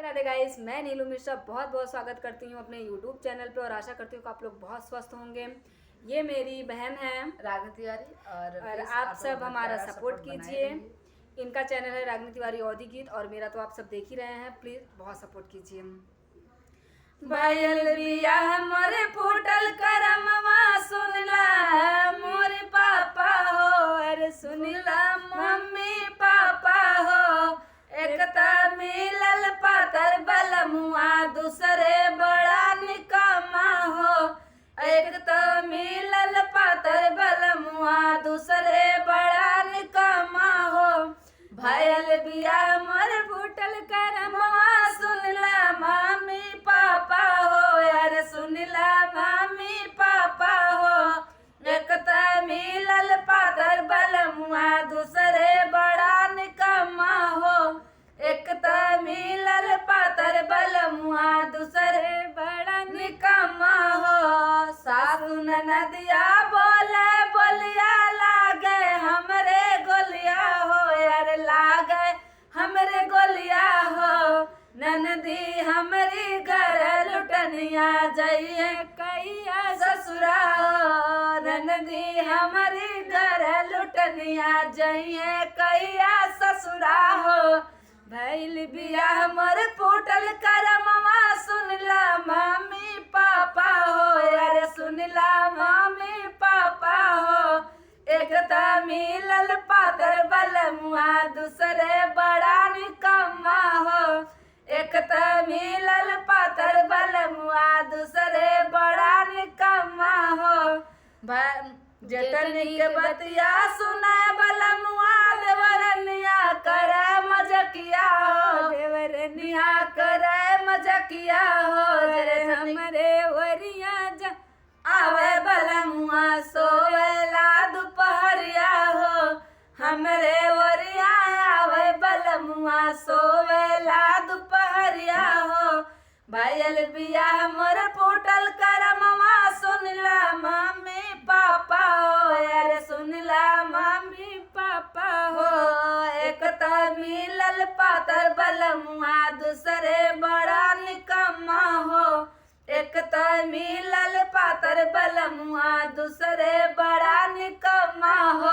Radhe guys, मैं नीलू मिश्रा बहुत बहुत स्वागत करती हूँ अपने यूट्यूब चैनल पे और आशा करती हूँ कि आप लोग बहुत स्वस्थ होंगे। ये मेरी बहन है रागनी तिवारी और आप सब हमारा सपोर्ट कीजिए। इनका चैनल है रागनी तिवारी औधी गीत और मेरा तो आप सब देख ही रहे हैं। प्लीज़ बहुत सपोर्ट कीजिए। बायल बिया मोरे फूटल करमवा सुनला मोरे पापा हो, अरे सुनला मम्मी पापा हो। एक त मिलल पातर बलमुआ दूसरे बड़ा निकम्मा हो। एक त मिलल पातर बलमुआ दूसरे बड़ा निकम्मा हो। भयल बिया मोरे फूटल करमवा सुनला मम्मी पापा हो, यार सुनला मम्मी पापा हो। एक त मिलल पातर बलमुआ दूसरे बड़ा निकम्मा हो। एक त मिलल पातर बलमुआ दूसरे बड़ा निकम्मा हो। सासु ननदिया बोले बोलिया लागे हमरे गोलिया हो, यार लागे हमरे गोलिया हो। ननदी हमरी घर लुटनिया जाइए कैया ससुरा हो। ननदी हमारी घर लुटनिया जाइए कैया ससुरा हो। भैल बिया हमर फूटल करमवा सुनला मम्मी पापा हो, यार सुनला मम्मी पापा हो। एक त मिलल पातर बलमुआ दूसरे बड़ा निकम्मा हो। एक त मिलल पातर बलमुआ दूसरे बड़ा निकम्मा हो। जटनी के बतिया सुना बलमुआ देवरनिया करे मजकिया हो। देवरनिया करे मजकिया हो। रे हमरे वरिया जा आवे बलमुआ सोवेला दुपहरिया हो। हमरे वरिया आवे बलमुआ सोवेला दुपहरिया हो। भयल बिया मोर फूटल करमवा सुनला मम्मी पापा हो, यार सुनला मम्मी पापा हो। एक त मिलल पातर बलमुआ दूसरे बड़ा निकम्मा हो। एक त मिलल पातर बलमुआ दूसरे बड़ा निकम्मा हो।